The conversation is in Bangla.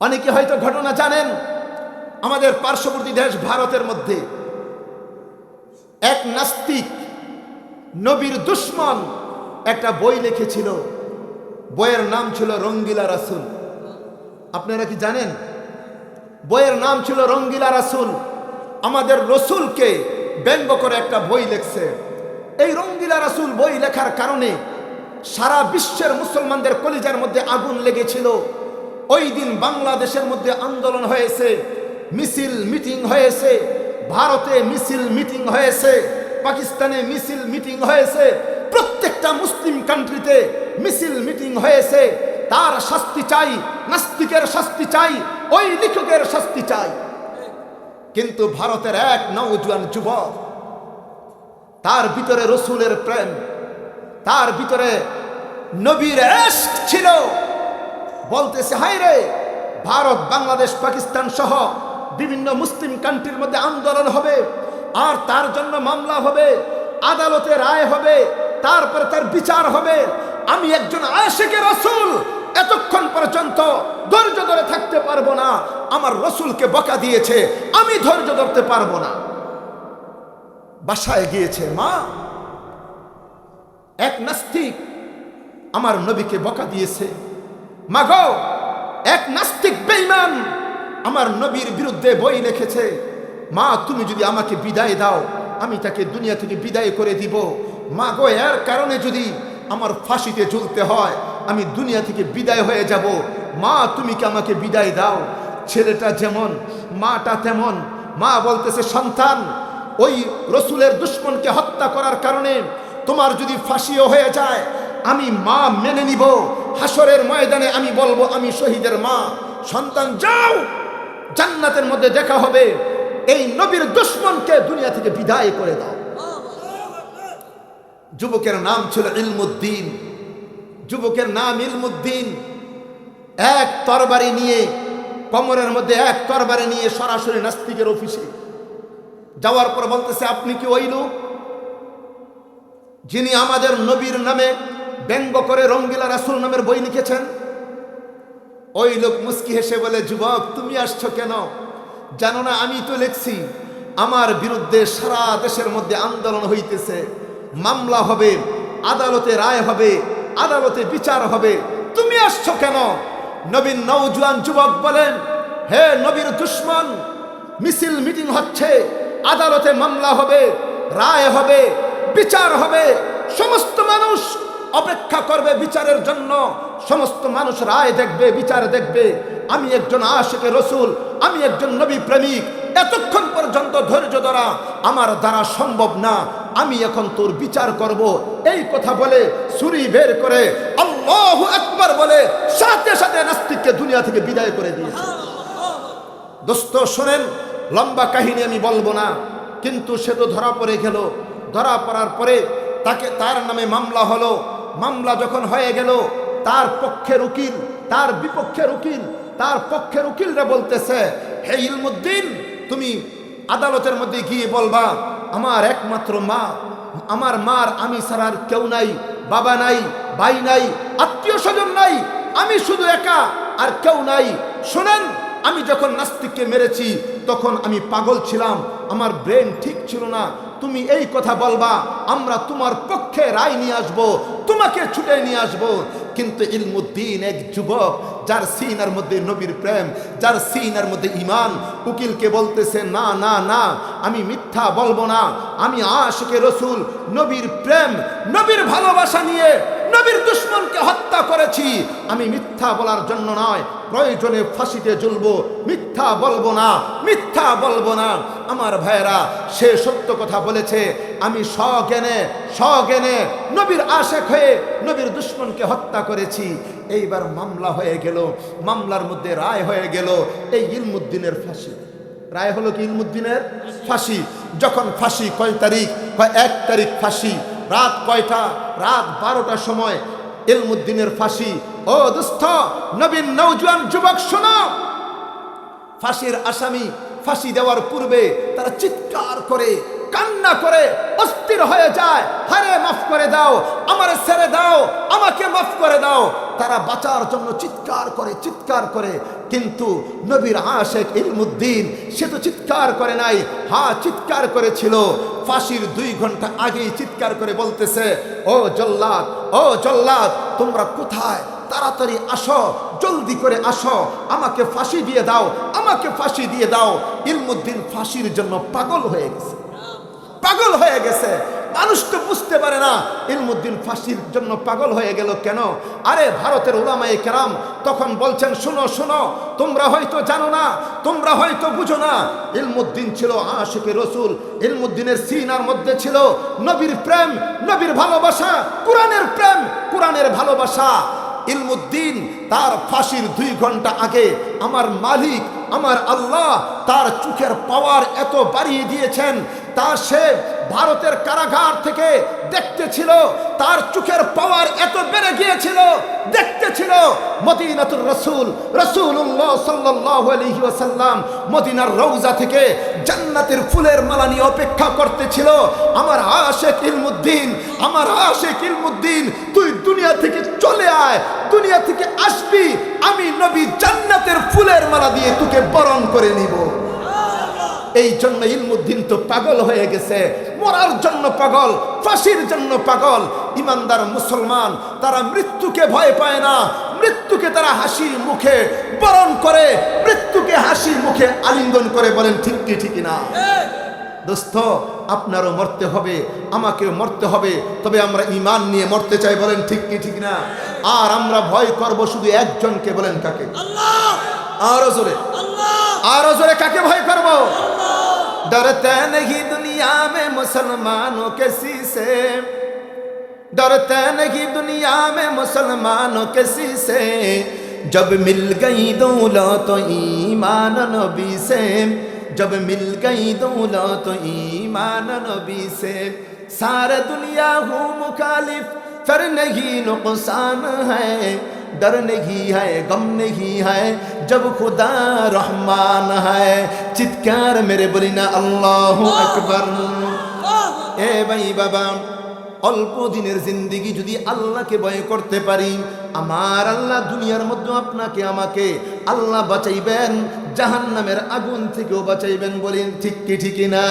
অনেকে হয়তো ঘটনা জানেন, আমাদের পার্শ্ববর্তী দেশ ভারতের মধ্যে এক নাস্তিক নবীর দুশ্মন একটা বই লিখেছিল। বইয়ের নাম ছিল রঙ্গিলা রাসূল। আপনারা কি জানেন? বইয়ের নাম ছিল রঙ্গিলা রাসূল। আমাদের রসুলকে ব্যঙ্গ করে একটা বই লিখছে। এই রঙ্গিলা রাসূল বই লেখার কারণে সারা বিশ্বের মুসলমানদের কলিজার মধ্যে আগুন লেগেছিল। ওই দিন বাংলাদেশের মধ্যে আন্দোলন হয়েছে, মিছিল মিটিং হয়েছে, ভারতে মিছিল মিটিং হয়েছে, পাকিস্তানে মিছিল মিটিং হয়েছে, প্রত্যেকটা মুসলিম কান্ট্রিতে মিছিল মিটিং হয়েছে। তার শাস্তি চাই, নাস্তিকের শাস্তি চাই, ওই লেখকের শাস্তি চাই। কিন্তু ভারতের এক নওজোয়ান যুবক, তার ভিতরে রসুলের প্রেম, তার ভিতরে নবীর ইশক ছিল। বলতেছে, হায় রে, ভারত, বাংলাদেশ, পাকিস্তান সহ বিভিন্ন মুসলিম কান্ট্রির মধ্যে আন্দোলন হবে, আর তার জন্য মামলা হবে, আদালতে রায় হবে, তারপরে তার বিচার হবে। আমি একজন আশিকে রাসূল, এতক্ষণ পর্যন্ত ধৈর্য ধরে থাকতে পারবো না। আমার রসুলকে বকা দিয়েছে, আমি ধৈর্য ধরতে পারবো না। বাসায় গিয়েছে, মা, এক নাস্তিক আমার নবীকে বকা দিয়েছে। মা গো, এক নাস্তিক বেঈমান আমার নবীর বিরুদ্ধে বই লিখেছে। মা, তুমি যদি আমাকে বিদায় দাও, আমি তাকে দুনিয়া থেকে বিদায় করে দিব। মা গো, এর কারণে যদি আমার ফাঁসিতে ঝুলতে হয়, আমি দুনিয়া থেকে বিদায় হয়ে যাব। মা, তুমি কি আমাকে বিদায় দাও? ছেলেটা যেমন, মাটা তেমন। মা বলতেছে, সন্তান, ওই রসুলের দুশ্মনকে হত্যা করার কারণে তোমার যদি ফাঁসিও হয়ে যায়, আমি মা মেনে নিব। হাসরের ময়দানে আমি বলবো, আমি শহীদের মা। সন্তান, যাও, জান্নাতের মধ্যে দেখা হবে। এই নবীর দুশ্মনকে দুনিয়া থেকে বিদায় করে দাও। যুবকের নাম ছিল ইলমুদ্দিন। যুবকের নাম ইলমুদ্দিন। এক তরবারি নিয়ে, কোমরের মধ্যে এক তরবারি নিয়ে সরাসরি নাস্তিকের অফিসে যাওয়ার পর বলতেছে, আপনি কি ওই লোক যিনি আমাদের নবীর নামে ব্যঙ্গ করে রঙ্গিলা রাসূল নামের বই লিখেছেন? ওই লোক মুস্কি হেসে বলে, যুবক, তুমি আসছো কেন? জানো না আমি তো লিখছি, আমার বিরুদ্ধে সারা দেশের মধ্যে আন্দোলন হইতেছে, মামলা হবে, আদালতে রায় হবে, আদালতে বিচার হবে, তুমি আসছো কেন? নবীন নওজোয়ান যুবক বলেন, হে নবীর দুশ্মন, মিছিল মিটিং হচ্ছে, আদালতে মামলা হবে, রায় হবে, বিচার হবে, সমস্ত মানুষ অপেক্ষা করবে বিচারের জন্য, সমস্ত মানুষ রায় দেখবে, বিচার দেখবে। আমি একজন আশিকে রসুল, আমি একজন নবী প্রেমিক, এতক্ষণ পর্যন্ত ধৈর্য ধরা আমার দ্বারা সম্ভব না। আমি এখন তোর বিচার করব। এই কথা বলে ছুরি বের করে আল্লাহু আকবার বলে সাথে সাথে নাস্তিককে দুনিয়া থেকে বিদায় করে দিয়েছে। দোস্ত শোনেন, লম্বা কাহিনী আমি বলবো না, কিন্তু সে তো ধরা পড়ে গেল। ধরা পড়ার পরে তার নামে মামলা হলো। মামলা যখন হয়ে গেল, তার পক্ষের উকিল, তার বিপক্ষের উকিল, তার পক্ষের উকিলরা বলতেছে, হে ইলমুদ্দিন, তুমি আদালতের মধ্যে গিয়ে বলবা, আমার একমাত্র মা, আমার মার আমি ছাড়া আর কেউ নাই, বাবা নাই, ভাই নাই, আত্মীয় স্বজন নাই, আমি শুধু একা, আর কেউ নাই। শোনেন, আমি যখন নাস্তিককে মেরেছি তখন আমি পাগল ছিলাম, আমার ব্রেন ঠিক ছিল না। তুমি এই কথা বলবা, আমরা তোমার পক্ষে রায় নিয়ে আসবো, তোমাকে ছুটে নিয়ে আসবো। কিন্তু ইলমুদ্দিন এক যুবক, যার সিনার মধ্যে নবীর প্রেম, যার সিনার মধ্যে ঈমান, উকিলকে বলতেছে, না না না, আমি মিথ্যা বলবো না, আমি আশিকে রসুল, নবীর প্রেম, নবীর ভালোবাসা নিয়ে নবীর দুশ্মনকে হত্যা করেছি। আমি মিথ্যা বলার জন্য নয়, প্রয়োজনে ফাঁসিতে ঝুলবো, মিথ্যা বলবো না, মিথ্যা বলবো না। আমার ভাইয়েরা, সে সত্য কথা বলেছে। আমি সজ্ঞানে নবীর আশিক হয়ে নবীর দুশ্মনকে হত্যা করেছি। এইবার মামলা হয়ে গেল, মামলার মধ্যে রায় হয়ে গেল, এই ইলমুদ্দিনের ফাঁসি। রায় হলো কি? ইলমুদ্দিনের ফাঁসি। যখন ফাঁসি, কয় তারিখ? 1 তারিখ ফাঁসি। রাত কয়টা? রাত 12টার সময় ইলমুদ্দিনের ফাঁসি। ও দোস্ত, নবীন নওজোয়ান যুবক, শোনো, ফাঁসির আসামি ফাঁসি দেওয়ার পূর্বে তারা চিৎকার করে, কান্না করে, অস্থির হয়ে যায়, হারে মাফ করে দাও, আমারে ছেড়ে দাও, আমাকে মাফ করে দাও। তারা বাঁচার জন্য চিৎকার করে, চিৎকার করে কিন্তু নবীর আশেক ইলমুদ্দিন সে তো চিৎকার করে নাই, হ্যাঁ চিৎকার করেছিল ফাঁসির 2 ঘন্টা আগেই চিৎকার করে বলতেছে, ও জল্লাদ, ও জল্লাদ, তোমরা কোথায়? তাড়াতাড়ি আসো, জলদি করে আসো, আমাকে ফাঁসি দিয়ে দাও, আমাকে ফাঁসি দিয়ে দাও। ইলমুদ্দিন ফাঁসির জন্য পাগল হয়ে গেছে, পাগল হয়ে গেছে। মানুষ তো বুঝতে পারে না ইলমুদ্দিন ফাঁসির জন্য পাগল হয়ে গেল কেন। আরে ভারতের উলামায়ে কেরাম তখন বলছেন, শোনো শোনো, তোমরা হয়তো জানো না, তোমরা হয়তো বুঝো না, ইলমুদ্দিন ছিল আশিকে রসুল। ইলমুদ্দিনের সিনার মধ্যে ছিল নবীর প্রেম, নবীর ভালোবাসা, কোরআনের প্রেম, কোরআনের ভালোবাসা। ইলমুদ্দিন তার ফাঁসির 2 ঘন্টা আগে আমার মালিক, আমার আল্লাহ তার চোখের পাওয়ার এত বাড়িয়ে দিয়েছেন, তা সে ভারতের কারাগার থেকে দেখতেছিল, তার চোখের পাওয়ার এত বেড়ে গিয়েছিল, দেখতেছিল মদিনাতুর রাসূল রাসূলুল্লাহ সাল্লাল্লাহু আলাইহি ওয়াসাল্লাম মদিনার রওজা থেকে জান্নাতের ফুলের মালা নিয়ে অপেক্ষা করতেছিল। আমার আশিক ইলমুদ্দিন, আমার আশিক ইলমুদ্দিন, তুই দুনিয়া থেকে চলে আয়, দুনিয়া থেকে আসবি, আমি নবী জান্নাতের ফুলের মালা দিয়ে তোকে বরণ করে নিব। এই জন্য ইলমুদ্দিন তো পাগল হয়ে গেছে, মরার জন্য পাগল, ফাঁসির জন্য পাগল। ইমানদার মুসলমান তারা মৃত্যুকে ভয় পায় না, মৃত্যুকে তারা হাসির মুখে বরণ করে, মৃত্যুকে হাসির মুখে আলিঙ্গন করে। বলেন ঠিক কি ঠিক না? দোস্ত, আপনারও মরতে হবে, আমাকেও মরতে হবে, তবে আমরা ঈমান নিয়ে মরতে চাই। বলেন ঠিক কি ঠিক না? আর আমরা ভয় করব শুধু একজনকে। বলেন কাকে? আল্লাহ। আরো জোরে, আরো জোরে, কাকে ভয় করব? डरते नहीं दुनिया में मुसलमानों किसी से, डरते नहीं दुनिया में मुसलमानों किसी से, जब मिल गई दौलत तो ईमान नबी से, जब मिल गई दौलत तो ईमान नबी से, सारे दुनिया हूँ मुखालिफ फिर नहीं नुकसान है, डर नहीं है गम नहीं है जब खुदा रहमान है। चित्कार मेरे बोली ना अल्लाहु আকবার। এ ভাই বাবা, অল্প দিনের জিন্দেগি যদি আল্লাহকে ভয় করতে পারি, আমার আল্লাহ দুনিয়ার মধ্যে আপনাকে আমাকে আল্লাহ বাঁচাইবেন, জাহান্নামের আগুন থেকেও বাঁচাইবেন। বলেন ঠিক কি ঠিক না?